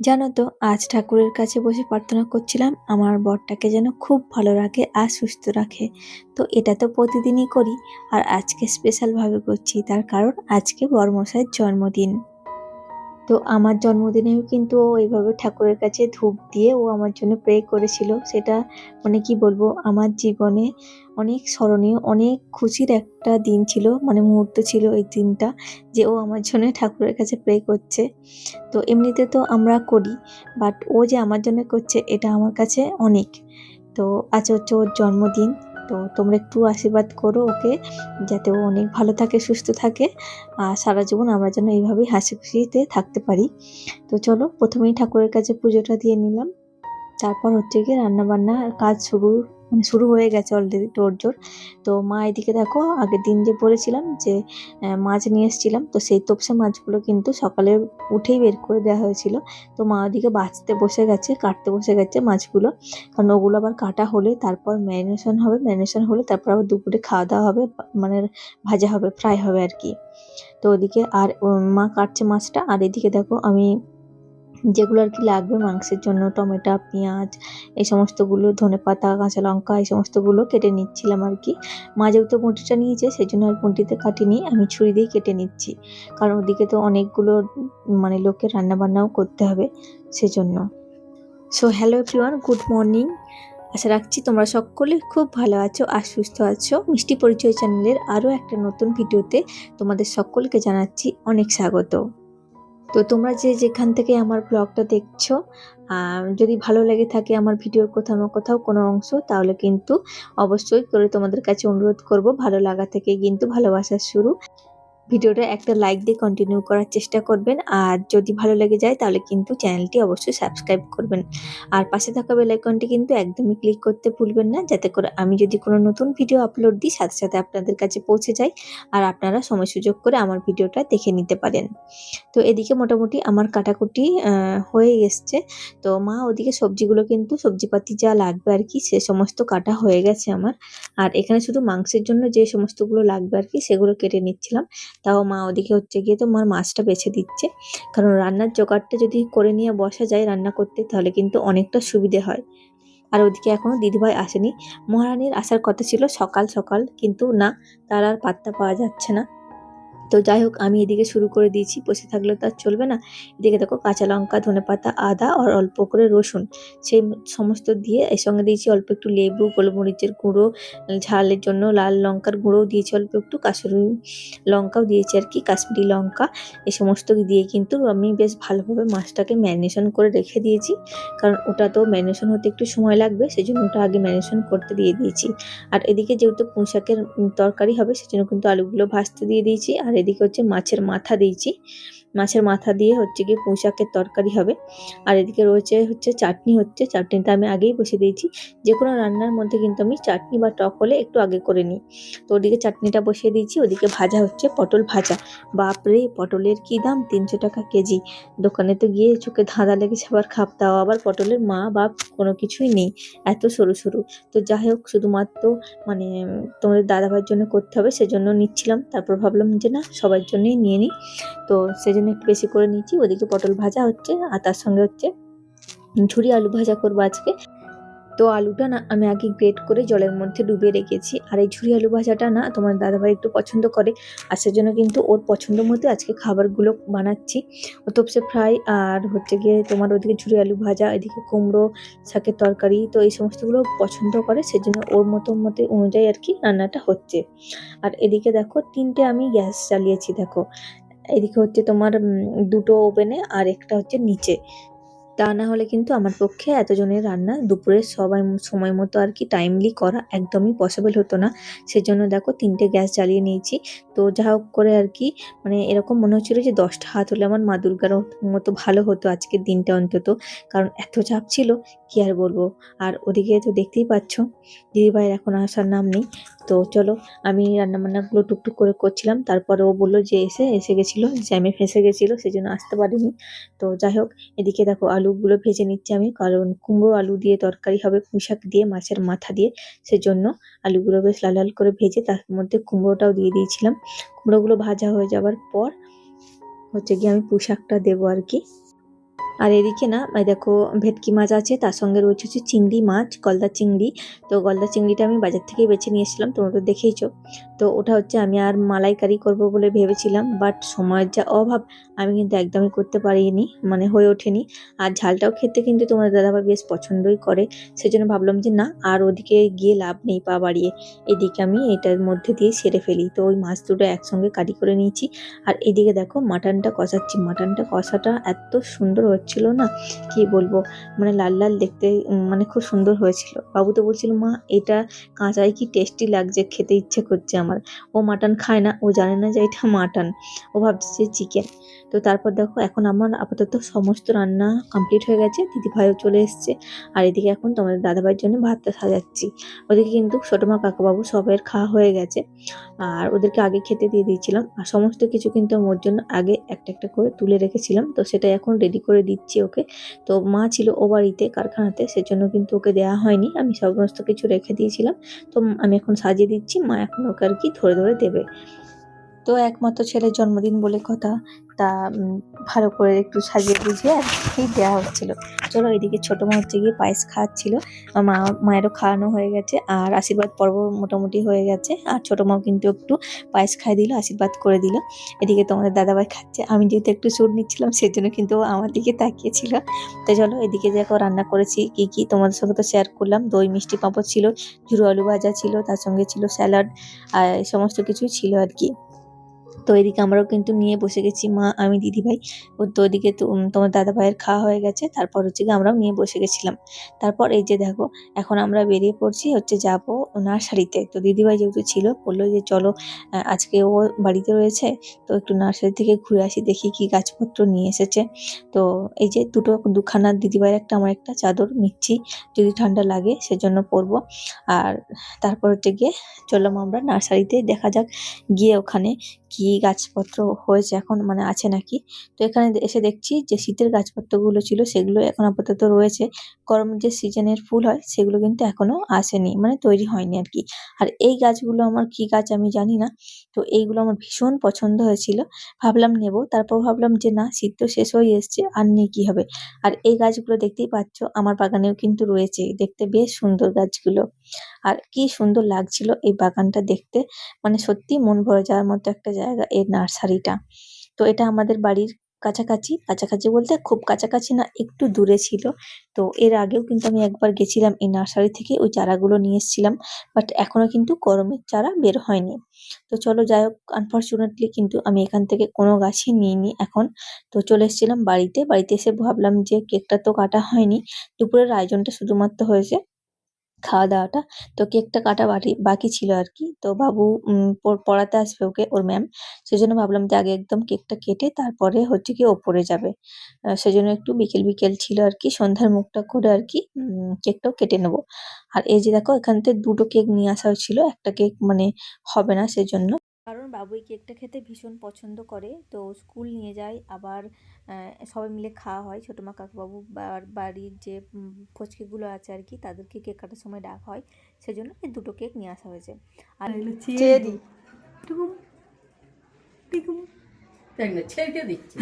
জানো তো, আজ ঠাকুরের কাছে বসে প্রার্থনা করছিলাম আমার বরটাকে যেন খুব ভালো রাখে আর সুস্থ রাখে। তো এটা তো প্রতিদিনই করি, আর আজকে স্পেশালভাবে করছি, তার কারণ আজকে বরমশাইয়ের জন্মদিন। তো আমার জন্মদিনেও কিন্তু ও এইভাবে ঠাকুরের কাছে ধূপ দিয়ে ও আমার জন্য প্রে করেছিল। সেটা মানে কি বলবো, আমার জীবনে অনেক স্মরণীয়, অনেক খুশির একটা দিন ছিল, মানে মুহূর্ত ছিল এই দিনটা, যে ও আমার জন্য ঠাকুরের কাছে প্রে করছে। তো এমনিতে তো আমরা করি, বাট ও যে আমার জন্য করছে এটা আমার কাছে অনেক। তো আজ হচ্ছে ওর জন্মদিন, তো তোমরা একটু আশীর্বাদ করো ওকে, যাতে ও অনেক ভালো থাকে, সুস্থ থাকে, আর সারা জীবন আমরা যেন এইভাবেই হাসি খুশিতে থাকতে পারি। তো চলো, প্রথমেই ঠাকুরের কাছে পুজোটা দিয়ে নিলাম, তারপর হচ্ছে গিয়ে রান্না বান্নার কাজ শুরু হয়ে গেছে অলরেডি তোড়জোড়। তো মা এদিকে দেখো, আগের দিন যে বলেছিলাম যে মাছ নিয়ে এসেছিলাম, তো সেই তপসে মাছগুলো কিন্তু সকালে উঠেই বের করে দেওয়া হয়েছিল। তো মা ওদিকে কাটতে বসে গেছে মাছগুলো, কারণ ওগুলো আবার কাটা হলে তারপর ম্যারিনেশন হলে তারপর আবার দুপুরে খাওয়া দাওয়া হবে, মানে ভাজা হবে, ফ্রাই হবে আর কি। তো ওদিকে আর মা কাটছে মাছটা, আর এদিকে দেখো আমি যেগুলো আর কি লাগবে মাংসের জন্য, টমেটো, পেঁয়াজ, এই সমস্তগুলো, ধনেপাতা, কাঁচা লঙ্কা, এই সমস্তগুলো কেটে নিচ্ছিলাম আর কি। মা যেহেতু বঁটিটা নিয়েছে সেই জন্য আর বঁটিতে কাটিনি, আমি ছুরি দিয়ে কেটে নিচ্ছি, কারণ ওদিকে তো অনেকগুলো মানে লোকের রান্না বান্নাও করতে হবে সেজন্য। So hello everyone, good morning. আশা রাখছি তোমরা সকলে খুব ভালো আছো আর সুস্থ আছো। মিষ্টি পরিচয় চ্যানেলের আরও একটা নতুন ভিডিওতে তোমাদের সকলকে জানাচ্ছি অনেক স্বাগত। তো তোমরা যে যেখান থেকে আমার ব্লগটা দেখছো, যদি ভালো লেগে থাকে আমার ভিডিওর কোথাও না কোথাও কোনো অংশ, তাহলে কিন্তু অবশ্যই করে তোমাদের কাছে অনুরোধ করব, ভালো লাগা থেকে কিন্তু ভালোবাসার শুরু। ভিডিওটা একটা লাইক দিয়ে কন্টিনিউ করার চেষ্টা করবেন, আর যদি ভালো লেগে যায় তাহলে কিন্তু চ্যানেলটি অবশ্যই সাবস্ক্রাইব করবেন, আর পাশে থাকা বেল আইকনটি কিন্তু একদমই ক্লিক করতে ভুলবেন না, যাতে করে আমি যদি কোনো নতুন ভিডিও আপলোড দিই সাথে সাথে আপনাদের কাছে পৌঁছে যায়, আর আপনারা সময় সুযোগ করে আমার ভিডিওটা দেখে নিতে পারেন। তো এদিকে মোটামুটি আমার কাটাকুটি হয়ে এসছে। তো মা ওদিকে সবজিগুলো কিন্তু সবজিপাতি যা লাগবে আর কি সে সমস্ত কাটা হয়ে গেছে আমার, আর এখানে শুধু মাংসের জন্য যে সমস্তগুলো লাগবে আর কি সেগুলো কেটে নিচ্ছিলাম। তাও মা ওদিকে হচ্ছে গিয়ে তোমার মাছটা বেছে দিচ্ছে, কারণ রান্নার জোগাড়টা যদি করে নিয়ে বসা যায় রান্না করতে তাহলে কিন্তু অনেকটা সুবিধে হয়। আর ওদিকে এখনো দিদিভাই আসেনি, মহারানীর আসার কথা ছিল সকাল সকাল, কিন্তু না, তার আর পাত্তা পাওয়া যাচ্ছে না। তো যাই হোক, আমি এদিকে শুরু করে দিয়েছি, বসে থাকলে তো আর চলবে না। এদিকে দেখো কাঁচা লঙ্কা, ধনেপাতা, আদা আর অল্প করে রসুন, সেই সমস্ত দিয়ে এর সঙ্গে দিয়েছি অল্প একটু লেবু, গোলমরিচের গুঁড়ো, ঝালের জন্য লাল লঙ্কার গুঁড়োও দিয়েছি অল্প একটু, কাসুরি লঙ্কাও দিয়েছি আর কি, কাশ্মীরি লঙ্কা, এই সমস্ত দিয়ে কিন্তু আমি বেশ ভালোভাবে মাছটাকে ম্যারিনেশন করে রেখে দিয়েছি, কারণ ওটা তো ম্যারিনেশন হতে একটু সময় লাগবে, সেই জন্য ওটা আগে ম্যারিনেশন করতে দিয়ে দিয়েছি। আর এদিকে যেহেতু পুঁই শাকের তরকারি হবে সেজন্য কিন্তু আলুগুলো ভাজতে দিয়ে দিয়েছি, আর এদিকে হচ্ছে মাছের মাথা দিয়েছি, মাছের মাথা দিয়ে হচ্ছে গিয়ে পুঁই শাকের তরকারি হবে। আর এদিকে রয়েছে হচ্ছে চাটনি, চাটনিটা আমি আগেই বসিয়ে দিয়েছি। যে কোনো রান্নার মধ্যে কিন্তু আমি চাটনি বা টক হলে একটু আগে করে নিই। তো ওদিকে চাটনিটা বসিয়ে দিয়েছি, ওদিকে ভাজা হচ্ছে পটল ভাজা। বাপরে, পটলের কি দাম, 300 টাকা কেজি। দোকানে তো গিয়ে চোখে ধাঁধা লেগেছে, আবার তাও আবার পটলের মা বাপ কোনো কিছুই নেই, এত সরু সরু। তো যাই হোক, শুধুমাত্র মানে তোমাদের দাদাভাইয়ের জন্য করতে হবে সেজন্য নিচ্ছিলাম, তারপর ভাবলাম যে না, সবার জন্যই নিয়ে নিই, তো সেজন্য একটু বেশি করে নিচ্ছি। ওদিকে পটল ভাজা হচ্ছে, আর তার সঙ্গে হচ্ছে ঝুরি আলু ভাজা করবো আজকে। তো আলুটা না আমি আগে গ্রেট করে জলের মধ্যে ডুবিয়ে রেখেছি, আর এই ঝুরি আলু ভাজাটা না তোমার দাদাভাই একটু পছন্দ করে, আর সেজন্য কিন্তু ওর পছন্দ মতো আজকে খাবারগুলো বানাচ্ছি। ও তপসে ফ্রাই, আর হচ্ছে গিয়ে তোমার ওদিকে ঝুরি আলু ভাজা, এদিকে কুমড়ো শাকের তরকারি, তো এই সমস্তগুলো পছন্দ করে, সেজন্য ওর মতো অনুযায়ী আর কি রান্নাটা হচ্ছে। আর এদিকে দেখো 3টে আমি গ্যাস জ্বালিয়েছি, দেখো এদিকে হচ্ছে তোমার 2টো ওভেনে, আর একটা হচ্ছে নিচে। তা না হলে কিন্তু আমার পক্ষে এতজনের রান্না দুপুরে সবাই সময় মতো আর কি টাইমলি করা একদমই পসিবল হতো না, সেজন্য দেখো 3টে গ্যাস জ্বালিয়ে নিয়েছি। তো যা হোক করে আর কি, মানে এরকম মনে হচ্ছিল যে 10টা হাত হলে আমার মা দুর্গার মতো ভালো হতো আজকের দিনটা অন্তত, কারণ এত চাপ ছিল কি আর বলবো। আর ওদিকে তো দেখতেই পাচ্ছ দিদিভাইয়ের এখন আসার নাম নেই। তো চলো, আমি রান্নাবান্নাগুলো টুকটুক করে করছিলাম, তারপরে ও বললো যে এসে গেছিলো, জ্যামে ফেঁসে গেছিলো, সেজন্য আসতে পারিনি। তো যাই হোক, এদিকে দেখো আলুগুলো ভেজে নিচ্ছি আমি, কারণ কুমড়ো আলু দিয়ে তরকারি হবে, পুঁই শাক দিয়ে, মাছের মাথা দিয়ে, সেজন্য আলুগুলো বেশ লাল লাল করে ভেজে তার মধ্যে কুমড়োটাও দিয়ে দিয়েছিলাম। কুমড়োগুলো ভাজা হয়ে যাওয়ার পর হচ্ছে গিয়ে আমি পুঁই শাকটা দেবো আর কি। আর এদিকে না দেখো ভেটকি মাছ আছে, তার সঙ্গে রয়েছে হচ্ছে চিংড়ি মাছ, গলদা চিংড়ি। তো গলদা চিংড়িটা আমি বাজার থেকে বেছে নিয়ে এসেছিলাম, তোমরা তো দেখেইছো। তো ওটা হচ্ছে আমি আর মালাইকারি করব বলে ভেবেছিলাম, বাট সময়ের যা অভাব আমি কিন্তু একদমই করতে পারিনি, মানে হয়ে ওঠেনি। আর ঝালটাও খেতে কিন্তু তোমার দাদাভাই বেশ পছন্দই করে, সেজন্য ভাবলাম যে না আর ওদিকে গিয়ে লাভ নেই পা বাড়িয়ে, এদিকে আমি এটার মধ্যে দিয়ে সেরে ফেলি। তো ওই মাছ দুটো একসঙ্গে কারি করে নিয়েছি। আর এদিকে দেখো মাটনটা কষাচ্ছি, মাটনটা কষাটা এত সুন্দর হচ্ছিল না, কি বলবো, মানে লাল লাল দেখতে, মানে খুব সুন্দর হয়েছিল। বাবু তো বলছিল মা এটা কাঁচাই কি টেস্টি লাগছে, খেতে ইচ্ছে করছে আমার। ও মাটন খায় না, ও জানে না যে এটা মাটন, ও ভাবছে যে চিকেন। তো তারপর দেখো এখন আমার আপাতত সমস্ত রান্না কমপ্লিট হয়ে গেছে, দিদিভাইও চলে এসছে। আর এদিকে এখন তোমাদের দাদাভাইয়ের জন্য ভাতটা সাজাচ্ছি। ওদিকে কিন্তু ছোটো মা কাকাবাবু সবাইয়ের খাওয়া হয়ে গেছে, আর ওদেরকে আগে খেতে দিয়ে দিয়েছিলাম। আর সমস্ত কিছু কিন্তু ওর জন্য আগে একটা একটা করে তুলে রেখেছিলাম, তো সেটা এখন রেডি করে দিচ্ছি ওকে। তো মা ছিল ও বাড়িতে কারখানাতে, সেজন্য কিন্তু ওকে দেওয়া হয়নি, আমি সমস্ত কিছু রেখে দিয়েছিলাম। তো আমি এখন সাজিয়ে দিচ্ছি, মা এখন ওকে আর কি ধরে ধরে দেবে। তো একমাত্র ছেলের জন্মদিন বলে কথা, তা ভালো করে একটু সাজিয়ে গুজিয়ে আর কি দেওয়া হচ্ছিল। চলো এদিকে ছোটো মা হচ্ছে গিয়ে পায়েস খাওয়াচ্ছিল, মায়েরও খাওয়ানো হয়ে গেছে আর আশীর্বাদ পর্ব মোটামুটি হয়ে গেছে। আর ছোটো মাও কিন্তু একটু পায়েস খাইয়ে দিল, আশীর্বাদ করে দিল। এদিকে তোমাদের দাদাভাই খাচ্ছে, আমি যেহেতু একটু সুর নিচ্ছিলাম সেজন্য কিন্তু আমার দিকে তাকিয়েছিল। তো চলো এদিকে দেখো রান্না করেছি কি কি তোমাদের সঙ্গে তো শেয়ার করলাম। দই মিষ্টি পাঁপড় ছিল, ঝুরো আলু ভাজা ছিল, তার সঙ্গে ছিল স্যালাড, আর এই সমস্ত কিছুই ছিল আর কি। তো এদিকে আমরাও কিন্তু নিয়ে বসে গেছি, মা আমি দিদিভাই। তো ওদিকে তো তোমার দাদা ভাইয়ের খাওয়া হয়ে গেছে, তারপর হচ্ছে গিয়ে আমরাও নিয়ে বসে গেছিলাম। তারপর এই যে দেখো এখন আমরা বেরিয়ে পড়ছি হচ্ছে যাব নার্সারিতে। তো দিদিভাই যেহেতু ছিল বললো যে চলো আজকে ও বাড়িতে রয়েছে, তো একটু নার্সারি থেকে ঘুরে আসি, দেখি কি গাছপত্র নিয়ে এসেছে। তো এই যে দুখানা দিদিভাইয়ের একটা আমার একটা চাদর নিচ্ছি, যদি ঠান্ডা লাগে সেজন্য পরবো। আর তারপর হচ্ছে গিয়ে চললাম আমরা নার্সারিতে, দেখা যাক গিয়ে ওখানে কি গাছপত্র হয়েছে এখন, মানে আছে নাকি। তো এখানে এসে দেখছি যে শীতের গাছপত্রগুলো ছিল সেগুলো এখন আপাতত রয়েছে, গরমের যে সিজনের ফুল হয় সেগুলো কিন্তু এখনো আসেনি, মানে তৈরি হয়নি আর কি। আর এই গাছগুলো আমার কি গাছ আমি জানি না, তো এইগুলো আমার ভীষণ পছন্দ হয়েছিল, ভাবলাম নেব। তারপর ভাবলাম যে না শীত তো শেষ হয়ে এসছে, আর নিয়ে কি হবে। আর এই গাছগুলো দেখতেই পাচ্ছ আমার বাগানেও কিন্তু রয়েছে, দেখতে বেশ সুন্দর গাছগুলো। আর কি সুন্দর লাগছিল এই বাগানটা দেখতে, মানে সত্যি মন ভরে যাওয়ার মতো একটা জায়গা এই নার্সারিটা। তো এটা আমাদের বাড়ির কাছাকাছি, কাছাকাছি বলতে খুব কাছাকাছি না, একটু দূরে ছিল। তো এর আগেও কিন্তু আমি একবার গেছিলাম এই নার্সারি থেকে, ওই চারাগুলো নিয়ে এসেছিলাম, বাট এখনো কিন্তু গরমের চারা বের হয়নি। তো চলো যাই হোক, আনফর্চুনেটলি কিন্তু আমি এখান থেকে কোনো গাছই নিইনি এখন। তো চলে এসেছিলাম বাড়িতে, বাড়িতে এসে ভাবলাম যে কেকটা তো কাটা হয়নি, দুপুরের আয়োজনটা শুধুমাত্র হয়েছে, খাওয়া দাওয়াটা। তো কেকটা কাটা বাকি ছিল আর কি। তো বাবু পড়াতে আসবে ওকে, ওর ম্যাম, সেজন্য ভাবলাম যে আগে একদম কেকটা কেটে তারপরে হচ্ছে কি ওপরে যাবে। সেজন্য একটু বিকেল বিকেল ছিল আর কি, সন্ধ্যার মুখটা করে আর কি কেকটাও কেটে নেবো। আর এই যে দেখো এখান থেকে দুটো কেক নিয়ে আসা হয়েছিল, একটা কেক মানে হবে না সেজন্য, কারণ বাবু এই কেকটা খেতে ভীষণ পছন্দ করে। তো স্কুল নিয়ে যায়, আবার সবাই মিলে খাওয়া হয়, ছোটো মা কাকুবাবু বাড়ির যে ফচকেগুলো আছে আর কি, তাদেরকে কেক কাটার সময় ডাকা হয়, সেজন্য এই দুটো কেক নিয়ে আসা হয়েছে। আর চেরি ছেড়ে দিচ্ছি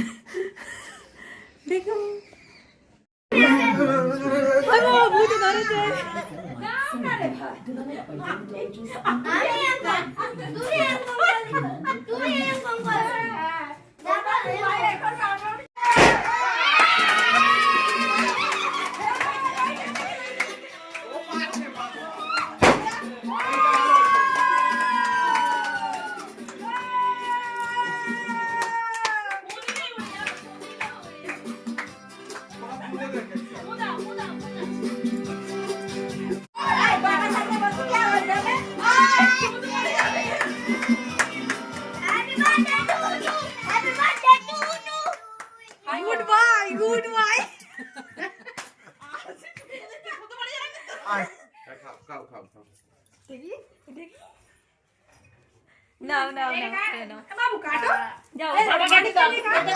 নাও নাও নাও নাও বাবু কাটো যাও বাবাকে একটু দাও,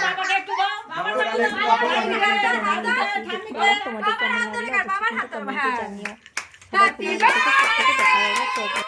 বাবাকে একটু দাও, বাবাকে তোমাদের কেমন লাগলো অবশ্যই কিন্তু কমেন্টে জানিও। সবাই খুব ভালো থেকো, সুস্থ থেকো, দেখা হবে।